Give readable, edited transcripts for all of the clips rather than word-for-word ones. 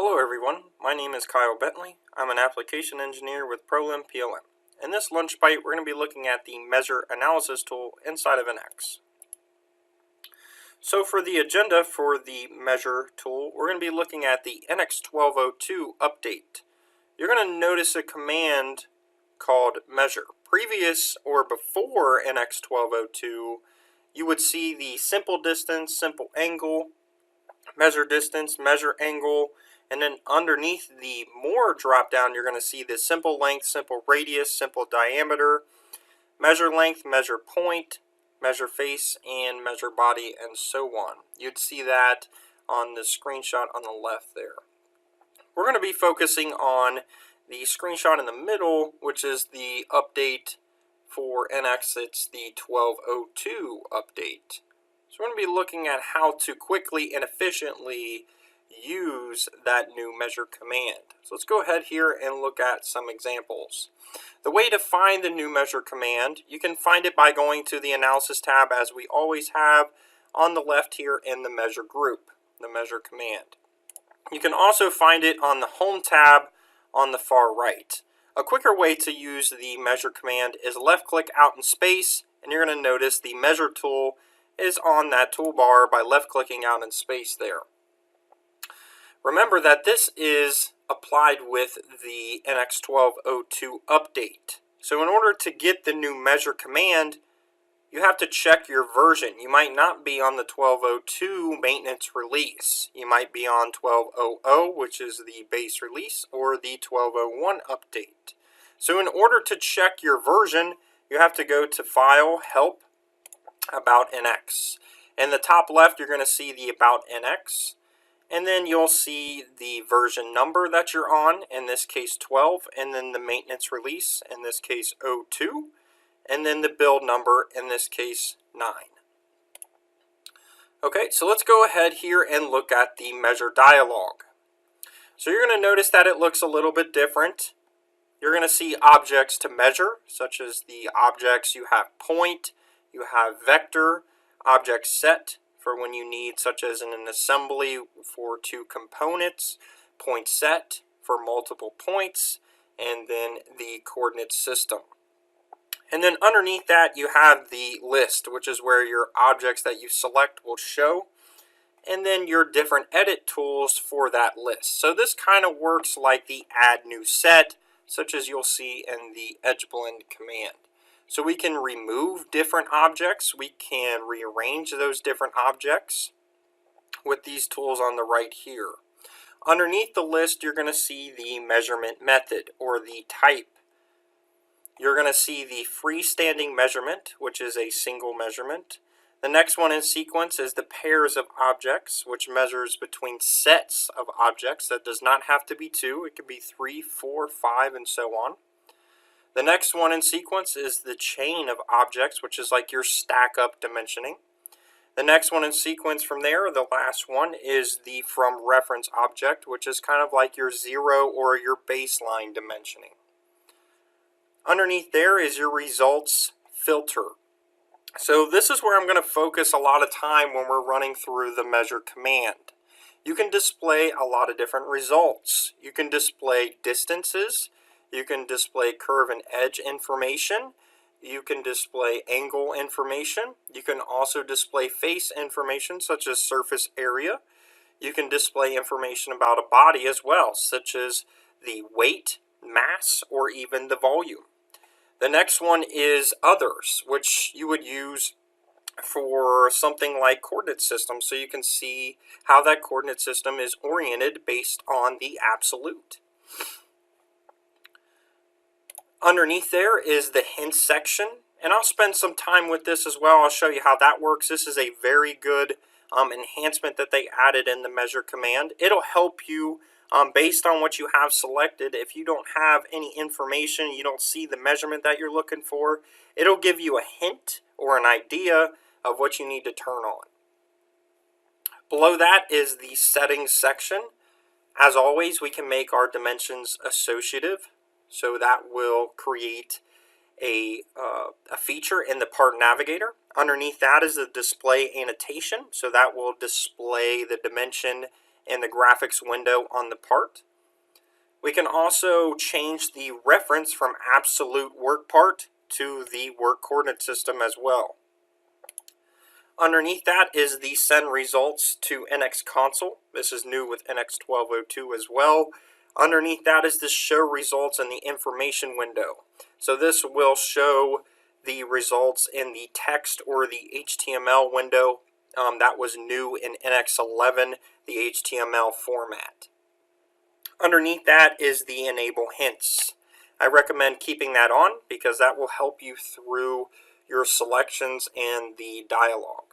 Hello everyone, my name is Kyle Bentley. I'm an application engineer with PROLIM PLM. In this lunchbyte, we're going to be looking at the measure analysis tool inside of NX. So for the agenda for the measure tool, we're going to be looking at the NX 1202 update. You're going to notice a command called measure. Previous or before NX 1202, you would see the simple distance, simple angle, measure distance, measure angle, and then underneath the more drop down, you're going to see the simple length, simple radius, simple diameter, measure length, measure point, measure face, and measure body, and so on. You'd see that on the screenshot on the left there. We're going to be focusing on the screenshot in the middle, which is the update for NX. It's the 1202 update. So we're going to be looking at how to quickly and efficiently use that new measure command. So let's go ahead here and look at some examples. The way to find the new measure command, you can find it by going to the analysis tab as we always have on the left here in the measure group, the measure command. You can also find it on the home tab on the far right. A quicker way to use the measure command is left click out in space, and you're going to notice the measure tool is on that toolbar by left clicking out in space there. Remember that this is applied with the NX 1202 update. So in order to get the new measure command, you have to check your version. You might not be on the 1202 maintenance release. You might be on 1200, which is the base release, or the 1201 update. So in order to check your version, you have to go to File, Help, About NX. In the top left, you're going to see the About NX. And then you'll see the version number that you're on, in this case 12, and then the maintenance release, in this case 02, and then the build number, in this case 9. Okay, so let's go ahead here and look at the measure dialog. So you're going to notice that it looks a little bit different. You're going to see objects to measure, such as the objects you have point, you have vector, object set, for when you need, such as in an assembly for 2 components, point set for multiple points, and then the coordinate system. And then underneath that you have the list, which is where your objects that you select will show, and then your different edit tools for that list. So this kind of works like the add new set, such as you'll see in the edge blend command. So we can remove different objects, we can rearrange those different objects with these tools on the right here. Underneath the list, you're going to see the measurement method or the type. You're going to see the freestanding measurement, which is a single measurement. The next one in sequence is the pairs of objects, which measures between sets of objects. That does not have to be 2, it could be 3, 4, 5, and so on. The next one in sequence is the chain of objects, which is like your stack up dimensioning. The next one in sequence from there, the last one, is the from reference object, which is kind of like your 0 or your baseline dimensioning. Underneath there is your results filter. So this is where I'm going to focus a lot of time when we're running through the measure command. You can display a lot of different results. You can display distances. You can display curve and edge information. You can display angle information. You can also display face information, such as surface area. You can display information about a body as well, such as the weight, mass, or even the volume. The next one is others, which you would use for something like coordinate system, so you can see how that coordinate system is oriented based on the absolute. Underneath there is the hints section, and I'll spend some time with this as well. I'll show you how that works. This is a very good enhancement that they added in the measure command. It'll help you based on what you have selected. If you don't have any information, you don't see the measurement that you're looking for, it'll give you a hint or an idea of what you need to turn on. Below that is the settings section. As always, we can make our dimensions associative. So that will create a feature in the part navigator. Underneath that is the display annotation. So that will display the dimension in the graphics window on the part. We can also change the reference from absolute work part to the work coordinate system as well. Underneath that is the send results to NX console. This is new with NX 12.02 as well. Underneath that is the show results in the information window. So this will show the results in the text or the HTML window. That was new in NX 11, the HTML format. Underneath that is the enable hints. I recommend keeping that on because that will help you through your selections and the dialog.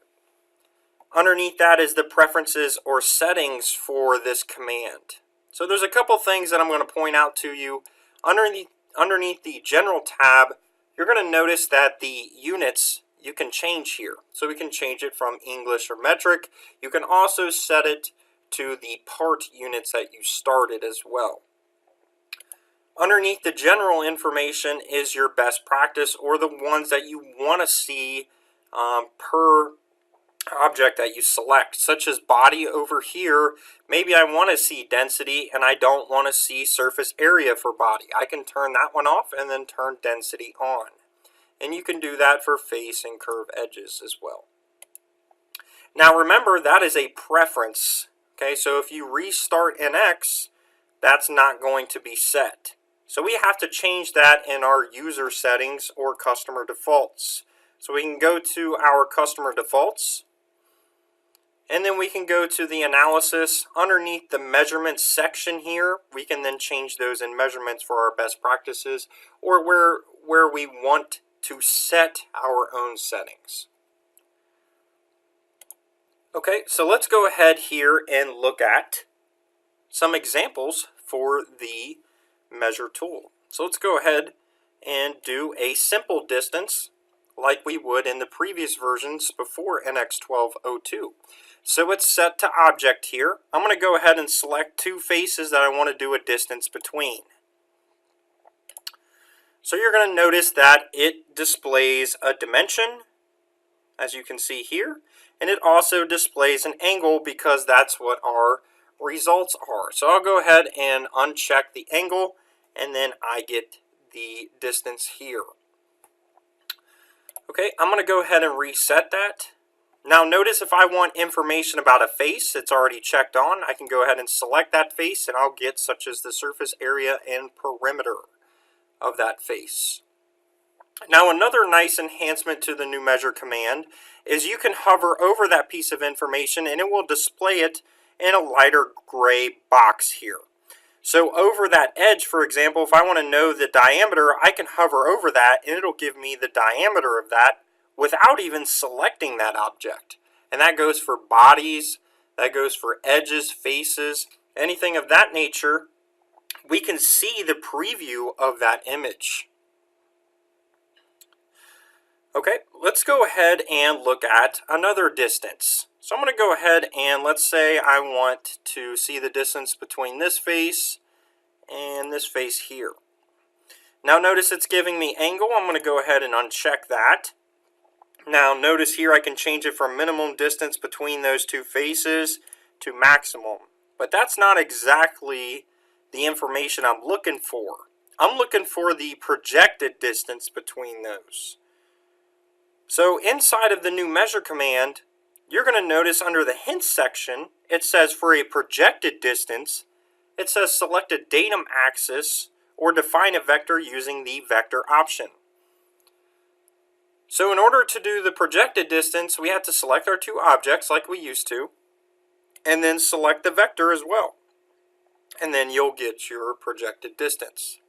Underneath that is the preferences or settings for this command. So there's a couple things that I'm going to point out to you. Underneath the general tab, you're going to notice that the units you can change here. So we can change it from English or metric. You can also set it to the part units that you started as well. Underneath the general information is your best practice or the ones that you want to see per object that you select, such as body over here. Maybe I want to see density and I don't want to see surface area for body. I can turn that one off and then turn density on. And you can do that for face and curve edges as well. Now remember, that is a preference. Okay, so if you restart NX, that's not going to be set. So we have to change that in our user settings or customer defaults. So we can go to our customer defaults, and then we can go to the analysis. Underneath the measurements section here, we can then change those in measurements for our best practices or where we want to set our own settings. Okay, so let's go ahead here and look at some examples for the measure tool. So let's go ahead and do a simple distance like we would in the previous versions before NX 12.02. So it's set to object here. I'm going to go ahead and select two faces that I want to do a distance between. So you're going to notice that it displays a dimension, as you can see here, and it also displays an angle because that's what our results are. So I'll go ahead and uncheck the angle, and then I get the distance here. Okay, I'm going to go ahead and reset that. Now notice if I want information about a face, it's already checked on. I can go ahead and select that face and I'll get such as the surface area and perimeter of that face. Now another nice enhancement to the new measure command is you can hover over that piece of information and it will display it in a lighter gray box here. So over that edge, for example, if I want to know the diameter, I can hover over that and it'll give me the diameter of that without even selecting that object. And that goes for bodies, that goes for edges, faces, anything of that nature. We can see the preview of that image. Okay, let's go ahead and look at another distance. So I'm going to go ahead and let's say I want to see the distance between this face and this face here. Now notice it's giving me angle. I'm going to go ahead and uncheck that. Now notice here I can change it from minimum distance between those two faces to maximum. But that's not exactly the information I'm looking for. I'm looking for the projected distance between those. So inside of the new measure command, you're going to notice under the hints section, it says for a projected distance, it says select a datum axis or define a vector using the vector option. So in order to do the projected distance, we have to select our two objects like we used to, and then select the vector as well. And then you'll get your projected distance.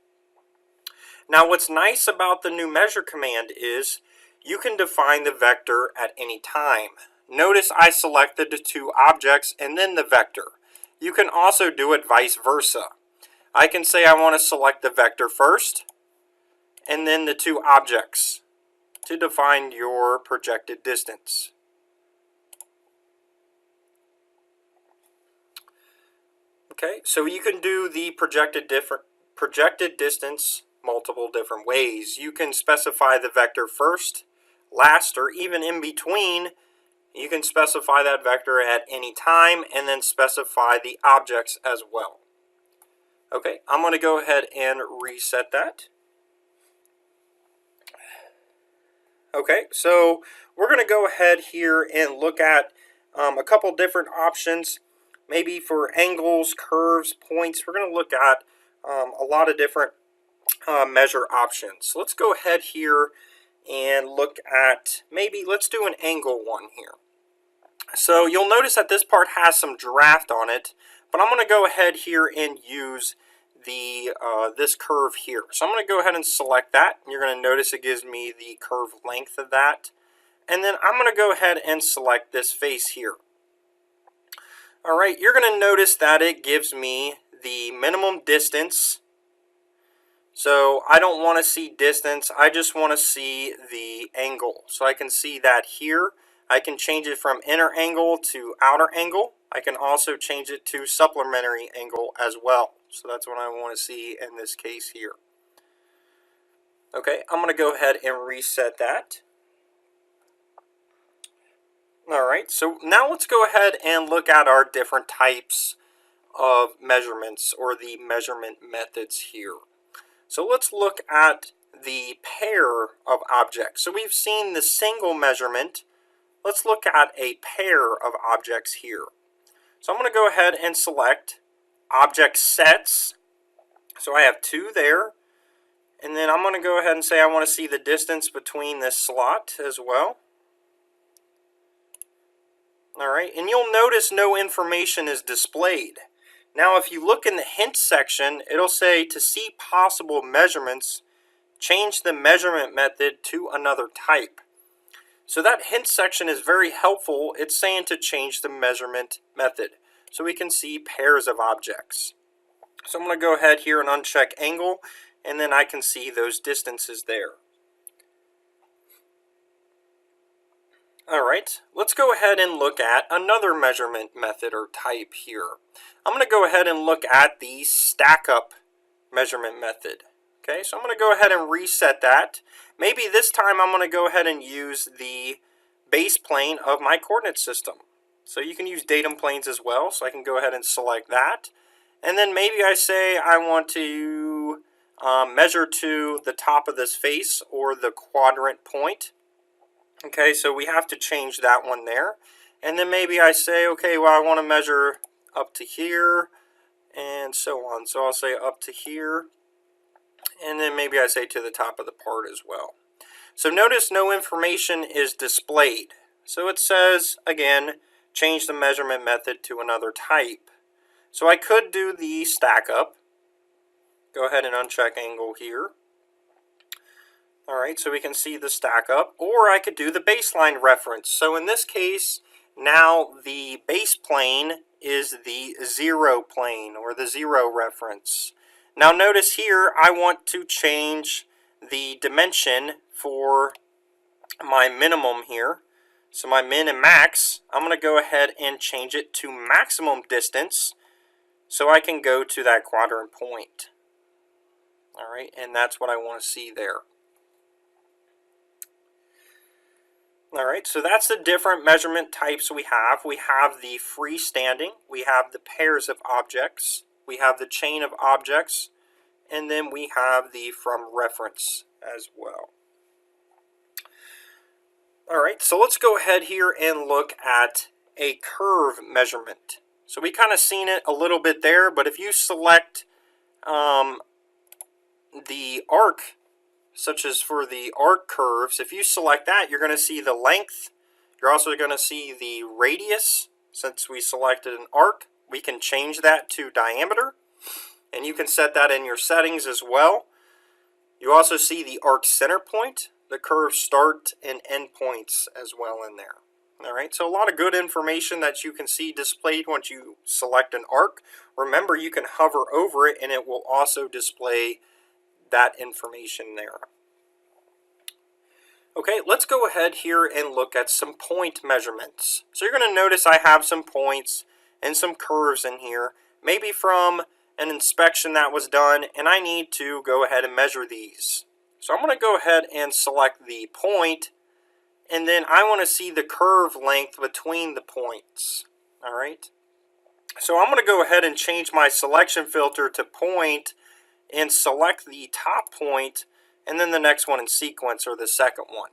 Now what's nice about the new measure command is you can define the vector at any time. Notice I selected the two objects and then the vector. You can also do it vice versa. I can say I want to select the vector first and then the two objects to define your projected distance. Okay, so you can do the projected distance multiple different ways. You can specify the vector first, last, or even in between. You can specify that vector at any time and then specify the objects as well. Okay, I'm going to go ahead and reset that. Okay, so we're going to go ahead here and look at a couple different options. Maybe for angles, curves, points, we're going to look at a lot of different measure options. So let's go ahead here and look at, maybe let's do an angle one here. So you'll notice that this part has some draft on it, but I'm going to go ahead here and use the this curve here. So I'm going to go ahead and select that. You're going to notice it gives me the curve length of that. And then I'm going to go ahead and select this face here. Alright, you're going to notice that it gives me the minimum distance. So I don't want to see distance, I just want to see the angle. So I can see that here. I can change it from inner angle to outer angle. I can also change it to supplementary angle as well. So that's what I want to see in this case here. Okay, I'm going to go ahead and reset that. Alright, so now let's go ahead and look at our different types of measurements or the measurement methods here. So let's look at the pair of objects. So we've seen the single measurement. Let's look at a pair of objects here. So I'm going to go ahead and select object sets. So I have two there. And then I'm going to go ahead and say I want to see the distance between this slot as well. Alright, and you'll notice no information is displayed. Now if you look in the hints section, it'll say to see possible measurements, change the measurement method to another type. So that hint section is very helpful. It's saying to change the measurement method so we can see pairs of objects. So I'm going to go ahead here and uncheck angle, and then I can see those distances there. Alright, let's go ahead and look at another measurement method or type here. I'm going to go ahead and look at the stack up measurement method. Okay, so I'm going to go ahead and reset that. Maybe this time I'm going to go ahead and use the base plane of my coordinate system. So you can use datum planes as well, so I can go ahead and select that. And then maybe I say I want to measure to the top of this face or the quadrant point. Okay, so we have to change that one there. And then maybe I say, okay, well I want to measure up to here and so on. So I'll say up to here. And then maybe I say to the top of the part as well. So notice no information is displayed. So it says, again, change the measurement method to another type. So I could do the stack up. Go ahead and uncheck angle here. Alright, so we can see the stack up. Or I could do the baseline reference. So in this case, now the base plane is the 0 plane or the 0 reference. Now notice here I want to change the dimension for my minimum here. So my min and max, I'm going to go ahead and change it to maximum distance so I can go to that quadrant point. Alright, and that's what I want to see there. Alright, so that's the different measurement types we have. We have the freestanding, we have the pairs of objects, we have the chain of objects, and then we have the from reference as well. Alright, so let's go ahead here and look at a curve measurement. So we kind of seen it a little bit there, but if you select the arc, such as for the arc curves, if you select that, you're going to see the length. You're also going to see the radius. Since we selected an arc, we can change that to diameter. And you can set that in your settings as well. You also see the arc center point, the curve start and end points as well in there. Alright, so a lot of good information that you can see displayed once you select an arc. Remember, you can hover over it and it will also display that information there. Okay, let's go ahead here and look at some point measurements. So you're going to notice I have some points and some curves in here, maybe from an inspection that was done, and I need to go ahead and measure these. So I'm going to go ahead and select the point, and then I want to see the curve length between the points. All right. So I'm going to go ahead and change my selection filter to point and select the top point, and then the next one in sequence, or the second one.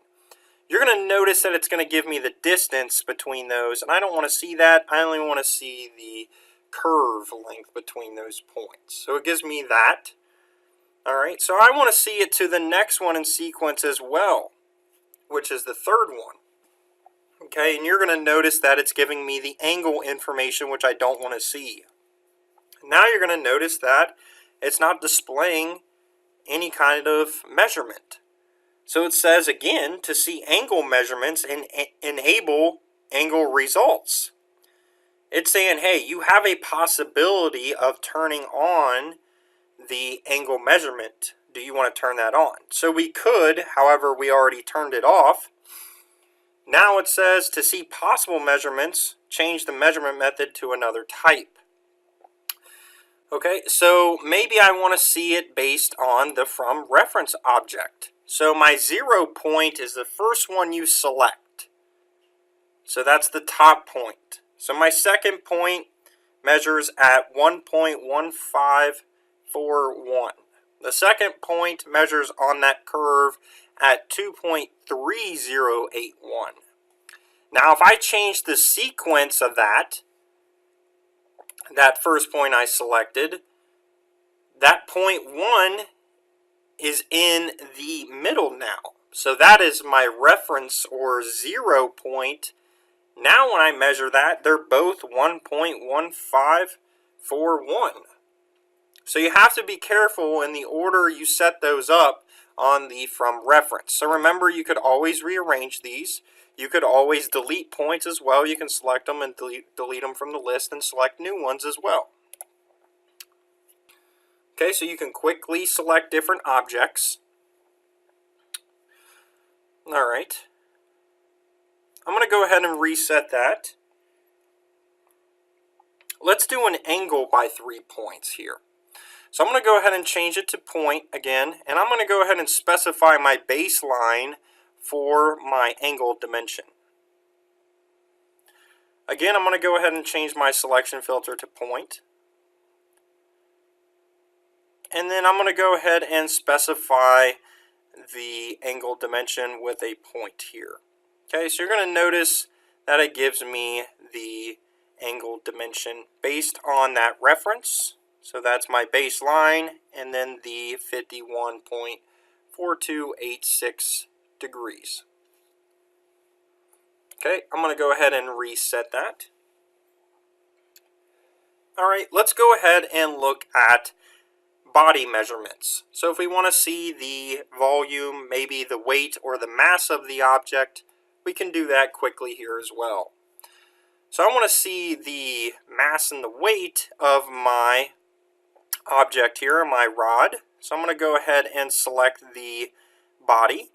You're going to notice that it's going to give me the distance between those, and I don't want to see that. I only want to see the curve length between those points. So it gives me that. All right, so I want to see it to the next one in sequence as well, which is the third one. Okay, and you're going to notice that it's giving me the angle information, which I don't want to see. Now you're going to notice that it's not displaying any kind of measurement. So it says again to see angle measurements and enable angle results. It's saying, hey, you have a possibility of turning on the angle measurement. Do you want to turn that on? So we could, however, we already turned it off. Now it says to see possible measurements, change the measurement method to another type. Okay, so maybe I want to see it based on the from reference object. So my 0 point is the first one you select. So that's the top point. So my second point measures at 1.1541. The second point measures on that curve at 2.3081. Now if I change the sequence of that first point I selected, that point 1 is in the middle now. So that is my reference, or 0 point. Now when I measure that, they're both 1.1541. So you have to be careful in the order you set those up on the from reference. So remember, you could always rearrange these. You could always delete points as well. You can select them and delete them from the list and select new ones as well. Okay, so you can quickly select different objects. All right. I'm going to go ahead and reset that. Let's do an angle by 3 points here. So I'm going to go ahead and change it to point again, and I'm going to go ahead and specify my baseline for my angle dimension. Again, I'm going to go ahead and change my selection filter to point. And then I'm going to go ahead and specify the angle dimension with a point here. Okay, so you're going to notice that it gives me the angle dimension based on that reference. So that's my baseline, and then the 51.4286 degrees. Okay, I'm going to go ahead and reset that. All right, let's go ahead and look at body measurements. So if we want to see the volume, maybe the weight or the mass of the object, we can do that quickly here as well. So I want to see the mass and the weight of my object here, my rod. So I'm going to go ahead and select the body,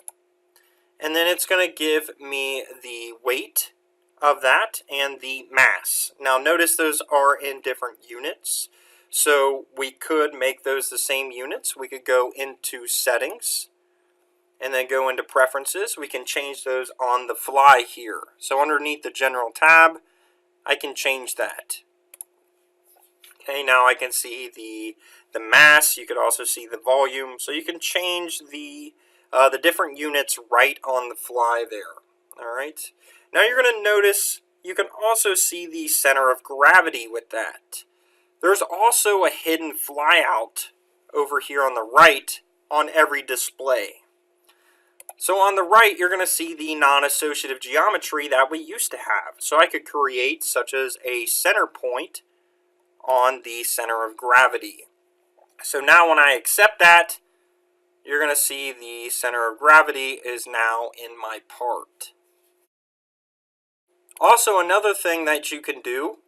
and then it's going to give me the weight of that and the mass. Now notice those are in different units, so we could make those the same units. We could go into settings and then go into preferences. We can change those on the fly here. So underneath the general tab, I can change that. Okay, now I can see the mass. You could also see the volume. So you can change the different units right on the fly there. All right. Now you're going to notice you can also see the center of gravity with that. There's also a hidden flyout over here on the right on every display. So on the right, you're going to see the non-associative geometry that we used to have. So I could create such as a center point on the center of gravity. So now when I accept that, you're going to see the center of gravity is now in my part. Also, another thing that you can do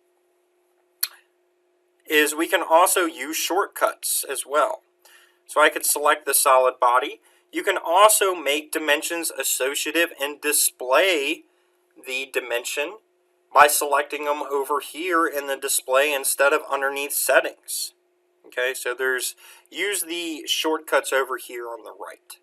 is we can also use shortcuts as well. So I could select the solid body. You can also make dimensions associative and display the dimension by selecting them over here in the display instead of underneath settings. Okay, so use the shortcuts over here on the right.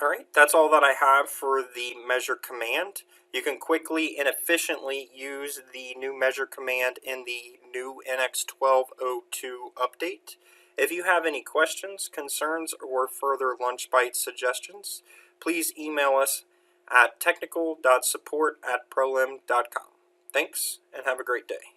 Alright, that's all that I have for the measure command. You can quickly and efficiently use the new measure command in the new NX 12.02 update. If you have any questions, concerns, or further lunchbyte suggestions, please email us at technical.support@prolim.com. Thanks, and have a great day.